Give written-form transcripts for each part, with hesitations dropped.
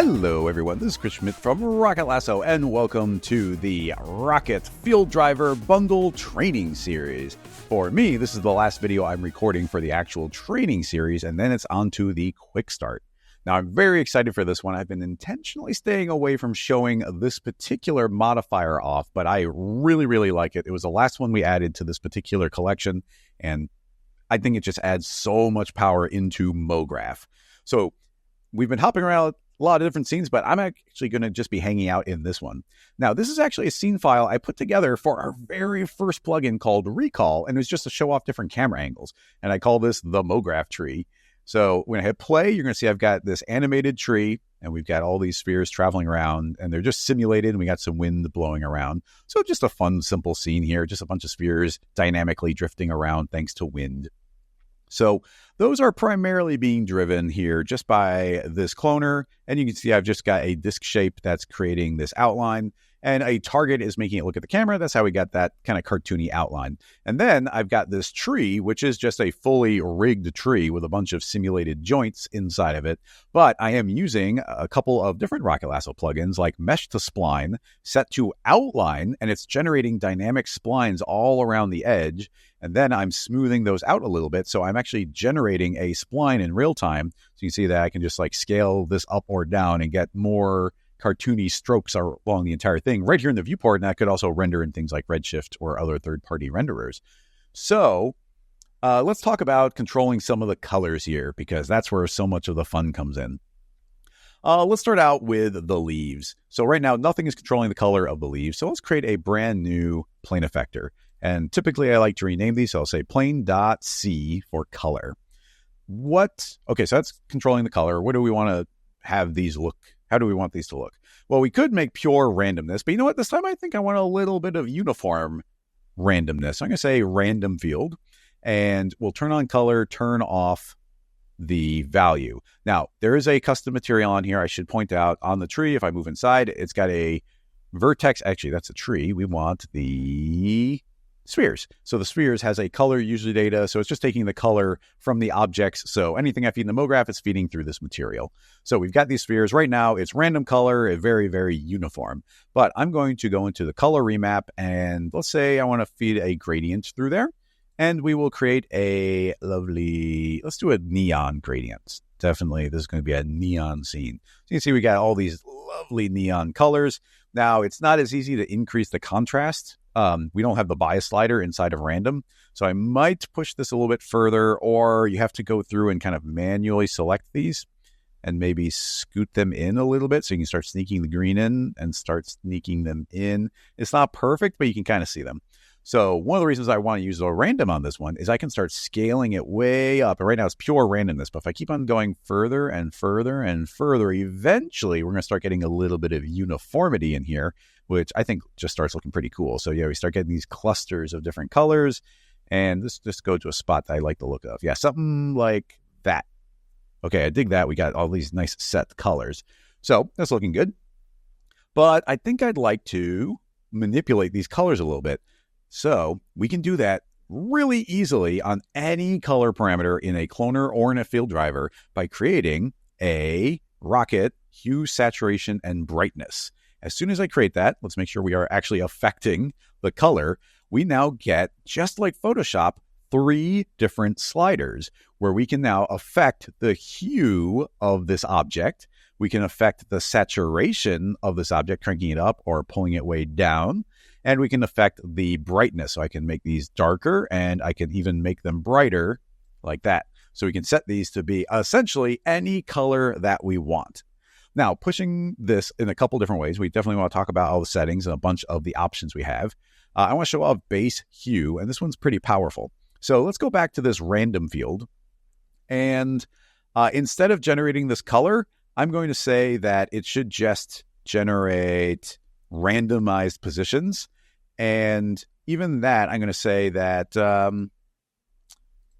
Hello everyone, this is Chris Schmidt from Rocket Lasso, and welcome to the RKT Field Driver Bundle Training Series. For me, this is the last video I'm recording for the actual training series, and then it's on to the quick start. Now, I'm very excited for this one. I've been intentionally staying away from showing this particular modifier off, but I really like it. It was the last one we added to this particular collection, and I think it just adds so much power into MoGraph. So we've been hopping around a lot of different scenes, but I'm actually going to just be hanging out in this one. Now, this is actually a scene file I put together for our very first plugin called Recall, and it was just to show off different camera angles. And I call this the MoGraph tree. So when I hit play, you're going to see I've got this animated tree, and we've got all these spheres traveling around, and they're just simulated, and we got some wind blowing around. So just a fun, simple scene here, just a bunch of spheres dynamically drifting around thanks to wind. So those are primarily being driven here just by this cloner. And you can see I've just got a disk shape that's creating this outline, and a target is making it look at the camera. That's how we got that kind of cartoony outline. And then I've got this tree, which is just a fully rigged tree with a bunch of simulated joints inside of it. But I am using a couple of different Rocket Lasso plugins like Mesh to Spline, set to outline, and it's generating dynamic splines all around the edge. And then I'm smoothing those out a little bit. So I'm actually generating a spline in real time. So you can see that I can just like scale this up or down and get more cartoony strokes along the entire thing right here in the viewport. And I could also render in things like Redshift or other third-party renderers. So let's talk about controlling some of the colors here, because that's where so much of the fun comes in. Let's start out with the leaves. So right now, nothing is controlling the color of the leaves. So let's create a brand new plane effector. And typically I like to rename these. So I'll say plane.c for color. Okay, so that's controlling the color. What do we want to have these look? How do we want these to look? Well, we could make pure randomness, but you know what? This time I think I want a little bit of uniform randomness. I'm going to say random field, and we'll turn on color, turn off the value. Now, there is a custom material on here. I should point out on the tree, if I move inside, it's got a vertex. Actually, that's a tree. We want the spheres. So the spheres has a color usually data. So it's just taking the color from the objects. So anything I feed in the MoGraph is feeding through this material. So we've got these spheres right now. It's random color, very uniform. But I'm going to go into the color remap, and let's say I want to feed a gradient through there. And we will create a lovely, let's do a neon gradient. Definitely, this is going to be a neon scene. So you can see we got all these lovely neon colors. Now, it's not as easy to increase the contrast. We don't have the bias slider inside of random. So I might push this a little bit further, or you have to go through and kind of manually select these and maybe scoot them in a little bit so you can start sneaking the green in and start sneaking them in. It's not perfect, but you can kind of see them. So one of the reasons I want to use the random on this one is I can start scaling it way up. And right now it's pure randomness, but if I keep on going further and further and further, eventually we're going to start getting a little bit of uniformity in here, which I think just starts looking pretty cool. So yeah, we start getting these clusters of different colors, and this just go to a spot that I like the look of. Yeah, something like that. Okay, I dig that. We got all these nice set colors. So that's looking good. But I think I'd like to manipulate these colors a little bit. So we can do that really easily on any color parameter in a cloner or in a field driver by creating a Rocket hue, saturation, and brightness. As soon as I create that, let's make sure we are actually affecting the color. We now get, just like Photoshop, 3 different sliders where we can now affect the hue of this object. We can affect the saturation of this object, cranking it up or pulling it way down. And we can affect the brightness. So I can make these darker, and I can even make them brighter like that. So we can set these to be essentially any color that we want. Now, pushing this in a couple different ways, we definitely want to talk about all the settings and a bunch of the options we have. I want to show off base hue, and this one's pretty powerful. So let's go back to this random field. And instead of generating this color, I'm going to say that it should just generate randomized positions. And even that, I'm going to say that,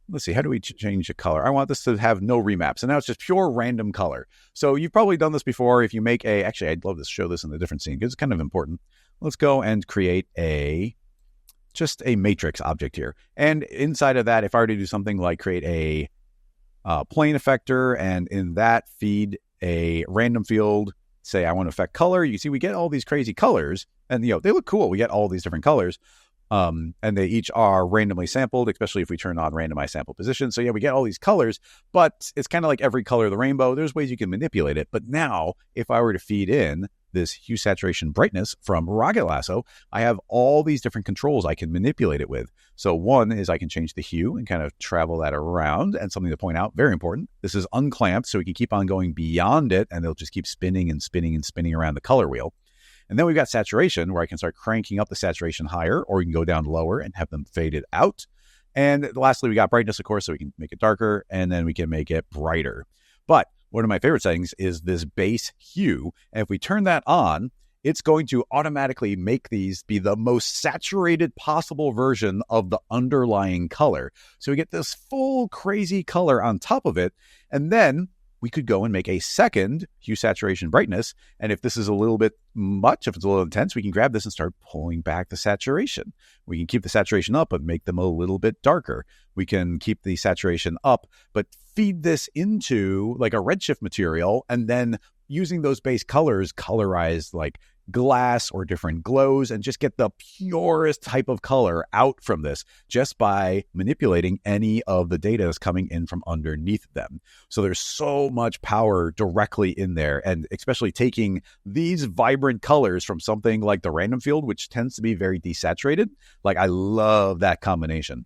let's see, how do we change the color? I want this to have no remaps. And now it's just pure random color. So you've probably done this before. If you make actually, I'd love to show this in a different scene because it's kind of important. Let's go and create just a matrix object here. And inside of that, if I were to do something like create a plane effector, and in that feed a random field, say I want to affect color, you see we get all these crazy colors, and they look cool. We get all these different colors. And they each are randomly sampled, especially if we turn on randomized sample position. So yeah, we get all these colors, but it's kind of like every color of the rainbow. There's ways you can manipulate it. But now, if I were to feed in this hue, saturation, brightness from Rocket Lasso, I have all these different controls I can manipulate it with. So one is I can change the hue and kind of travel that around. And something to point out, very important, this is unclamped, so we can keep on going beyond it, and it'll just keep spinning and spinning and spinning around the color wheel. And then we've got saturation, where I can start cranking up the saturation higher, or we can go down lower and have them faded out. And lastly, we got brightness, of course, so we can make it darker, and then we can make it brighter. But one of my favorite settings is this base hue. And if we turn that on, it's going to automatically make these be the most saturated possible version of the underlying color. So we get this full crazy color on top of it. And then we could go and make a second hue, saturation, brightness. And if this is a little bit much, if it's a little intense, we can grab this and start pulling back the saturation. We can keep the saturation up, but make them a little bit darker. We can keep the saturation up, but feed this into like a redshift material, and then using those base colors, colorize like glass or different glows, and just get the purest type of color out from this just by manipulating any of the data that's coming in from underneath them. So there's so much power directly in there, and especially taking these vibrant colors from something like the random field, which tends to be very desaturated. Like, I love that combination.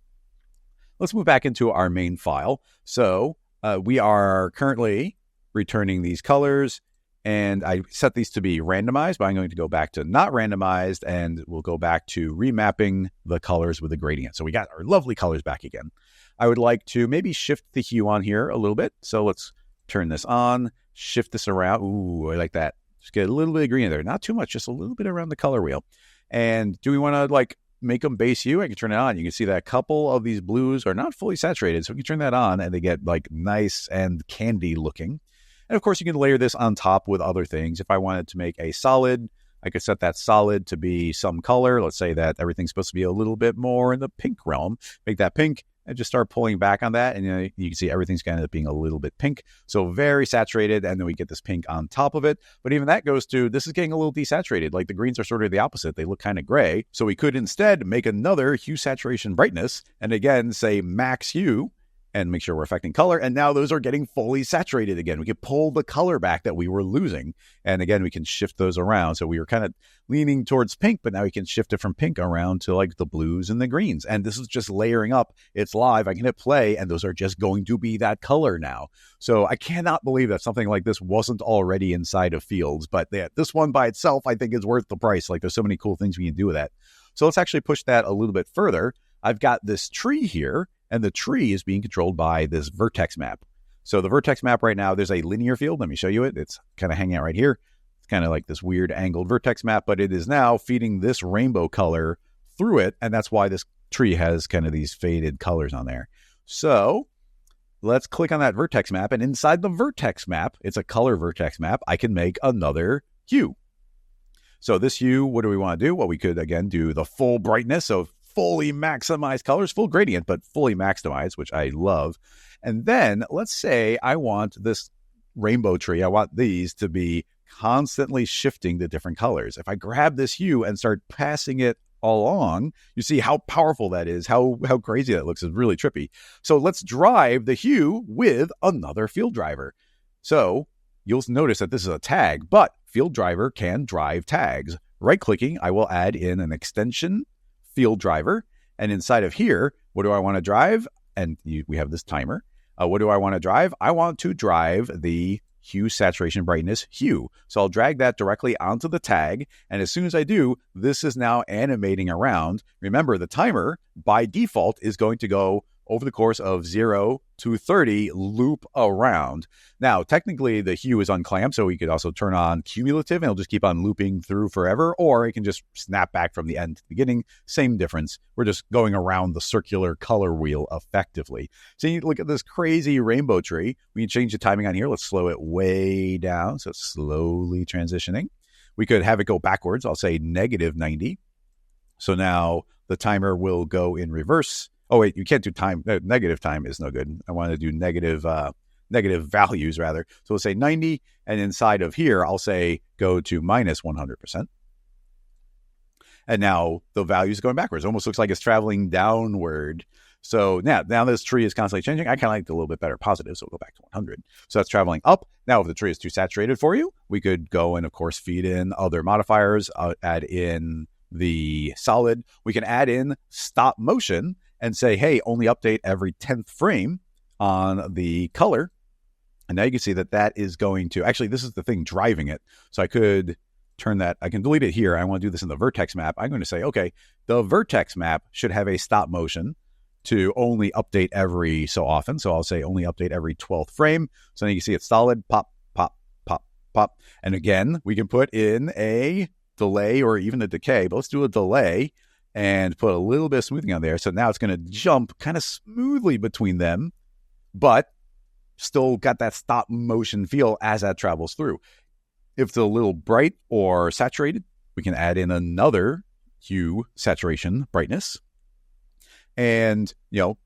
Let's move back into our main file. So we are currently returning these colors, and I set these to be randomized, but I'm going to go back to not randomized, and we'll go back to remapping the colors with a gradient. So we got our lovely colors back again. I would like to maybe shift the hue on here a little bit. So let's turn this on, shift this around. Ooh, I like that. Just get a little bit of green in there. Not too much, just a little bit around the color wheel. And do we want to like make them base hue? I can turn it on. You can see that a couple of these blues are not fully saturated. So we can turn that on and they get like nice and candy looking. And of course, you can layer this on top with other things. If I wanted to make a solid, I could set that solid to be some color. Let's say that everything's supposed to be a little bit more in the pink realm. Make that pink and just start pulling back on that. And you can see everything's kind of being a little bit pink. So very saturated. And then we get this pink on top of it. But even that goes to, this is getting a little desaturated. Like the greens are sort of the opposite. They look kind of gray. So we could instead make another hue, saturation, brightness. And again, say max hue, and make sure we're affecting color. And now those are getting fully saturated again. We can pull the color back that we were losing. And again, we can shift those around. So we were kind of leaning towards pink, but now we can shift it from pink around to like the blues and the greens. And this is just layering up. It's live. I can hit play, and those are just going to be that color now. So I cannot believe that something like this wasn't already inside of Fields. But this one by itself, I think, is worth the price. Like, there's so many cool things we can do with that. So let's actually push that a little bit further. I've got this tree here, and the tree is being controlled by this vertex map. So the vertex map right now, there's a linear field. Let me show you it. It's kind of hanging out right here. It's kind of like this weird angled vertex map, but it is now feeding this rainbow color through it. And that's why this tree has kind of these faded colors on there. So let's click on that vertex map. And inside the vertex map, it's a color vertex map. I can make another hue. So this hue, what do we want to do? Well, we could, again, do the full brightness. So fully maximized colors, full gradient, but fully maximized, which I love. And then let's say I want this rainbow tree. I want these to be constantly shifting to different colors. If I grab this hue and start passing it along, you see how powerful that is, how crazy that looks. It's really trippy. So let's drive the hue with another field driver. So you'll notice that this is a tag, but field driver can drive tags. Right-clicking, I will add in an extension field driver, and inside of here, what do I want to drive? And we have this timer. What do I want to drive? I want to drive the hue, saturation, brightness hue. So I'll drag that directly onto the tag, and as soon as I do, this is now animating around. Remember, the timer by default is going to go over the course of 0 to 30 loop around. Now, technically, the hue is unclamped, so we could also turn on cumulative, and it'll just keep on looping through forever, or it can just snap back from the end to the beginning. Same difference. We're just going around the circular color wheel effectively. So you look at this crazy rainbow tree. We can change the timing on here. Let's slow it way down, so it's slowly transitioning. We could have it go backwards. I'll say -90. So now the timer will go in reverse. Oh, wait, you can't do time. Negative time is no good. I want to do negative negative values rather. So we'll say 90, and inside of here, I'll say go to minus 100%. And now the value is going backwards. It almost looks like it's traveling downward. So now this tree is constantly changing. I kind of like it a little bit better positive, so we'll go back to 100. So that's traveling up. Now, if the tree is too saturated for you, we could go and, of course, feed in other modifiers, add in the solid. We can add in stop motion and say, hey, only update every 10th frame on the color. And now you can see that that is going to, actually, this is the thing driving it. So I could turn that, I can delete it here. I want to do this in the vertex map. I'm going to say, okay, the vertex map should have a stop motion to only update every so often. So I'll say only update every 12th frame. So now you can see it's solid, pop, pop, pop, pop. And again, we can put in a delay or even a decay, but let's do a delay and put a little bit of smoothing on there. So now it's going to jump kind of smoothly between them, but still got that stop motion feel as that travels through. If it's a little bright or saturated, we can add in another hue, saturation, brightness. And, no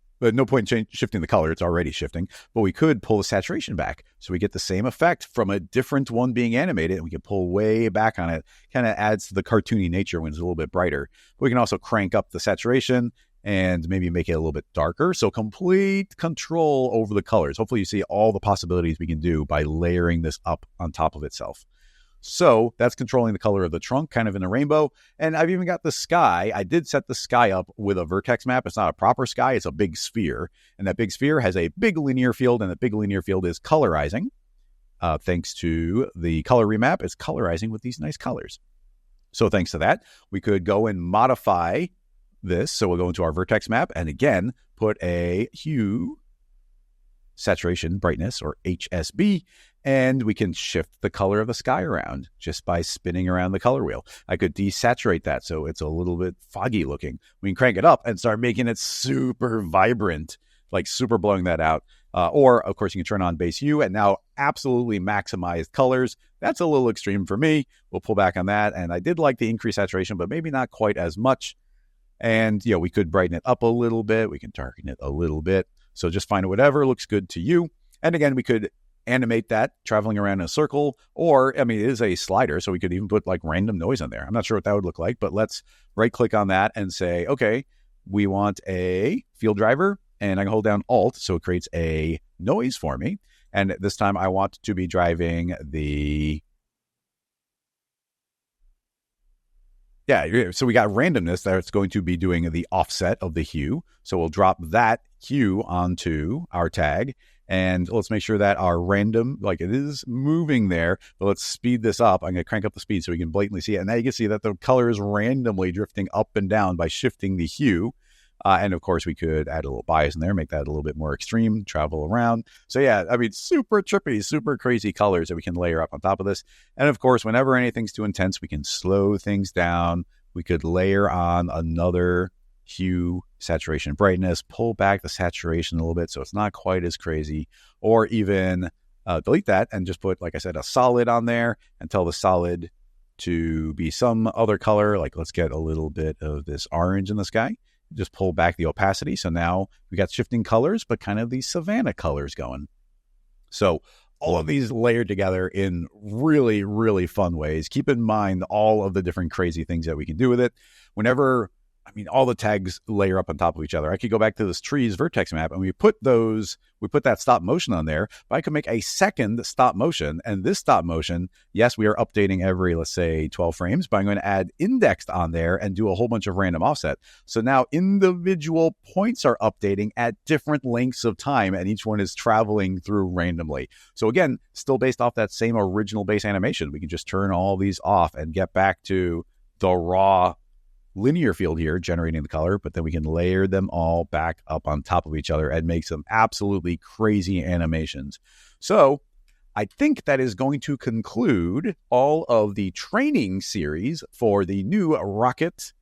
point in shifting the color. It's already shifting. But we could pull the saturation back. So we get the same effect from a different one being animated. And we can pull way back on it. Kind of adds to the cartoony nature when it's a little bit brighter. But we can also crank up the saturation and maybe make it a little bit darker. So complete control over the colors. Hopefully you see all the possibilities we can do by layering this up on top of itself. So that's controlling the color of the trunk, kind of in a rainbow. And I've even got the sky. I did set the sky up with a vertex map. It's not a proper sky. It's a big sphere. And that big sphere has a big linear field, and the big linear field is colorizing. Thanks to the color remap, it's colorizing with these nice colors. So thanks to that, we could go and modify this. So we'll go into our vertex map and again, put a hue, saturation, brightness, or HSB, and we can shift the color of the sky around just by spinning around the color wheel. I could desaturate that so it's a little bit foggy looking. We can crank it up and start making it super vibrant, like super blowing that out. Or, of course, you can turn on base hue and now absolutely maximized colors. That's a little extreme for me. We'll pull back on that. And I did like the increased saturation, but maybe not quite as much. And, we could brighten it up a little bit. We can darken it a little bit. So just find whatever looks good to you. And again, we could animate that traveling around in a circle, or, it is a slider, so we could even put like random noise on there. I'm not sure what that would look like, but let's right click on that and say, okay, we want a field driver, and I can hold down Alt, so it creates a noise for me. And this time I want to be driving the, so we got randomness that's going to be doing the offset of the hue. So we'll drop that hue onto our tag. And let's make sure that our random, like it is moving there, but let's speed this up. I'm going to crank up the speed so we can blatantly see it. And now you can see that the color is randomly drifting up and down by shifting the hue. And of course, we could add a little bias in there, make that a little bit more extreme, travel around. So super trippy, super crazy colors that we can layer up on top of this. And of course, whenever anything's too intense, we can slow things down. We could layer on another hue, saturation, brightness, pull back the saturation a little bit so it's not quite as crazy, or even delete that and just put, like I said, a solid on there and tell the solid to be some other color. Like let's get a little bit of this orange in the sky. Just pull back the opacity. So now we got shifting colors, but kind of these savanna colors going. So all of these layered together in really, really fun ways. Keep in mind all of the different crazy things that we can do with it. Whenever all the tags layer up on top of each other. I could go back to this trees vertex map and we put that stop motion on there, but I could make a second stop motion. And this stop motion, yes, we are updating every, let's say 12 frames, but I'm going to add indexed on there and do a whole bunch of random offset. So now individual points are updating at different lengths of time and each one is traveling through randomly. So again, still based off that same original base animation. We can just turn all these off and get back to the raw linear field here generating the color, but then we can layer them all back up on top of each other and make some absolutely crazy animations. So I think that is going to conclude all of the training series for the new RKT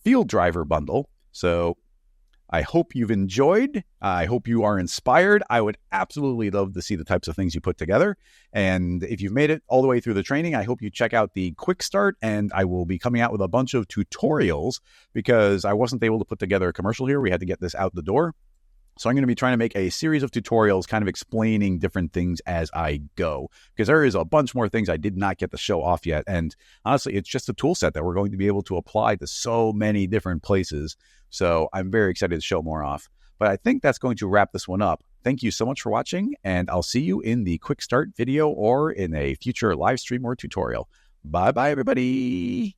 Field Driver bundle. So I hope you've enjoyed. I hope you are inspired. I would absolutely love to see the types of things you put together. And if you've made it all the way through the training, I hope you check out the quick start. And I will be coming out with a bunch of tutorials because I wasn't able to put together a commercial here. We had to get this out the door. So I'm going to be trying to make a series of tutorials kind of explaining different things as I go, because there is a bunch more things I did not get to show off yet. And honestly, it's just a tool set that we're going to be able to apply to so many different places. So I'm very excited to show more off. But I think that's going to wrap this one up. Thank you so much for watching, and I'll see you in the quick start video or in a future live stream or tutorial. Bye-bye, everybody.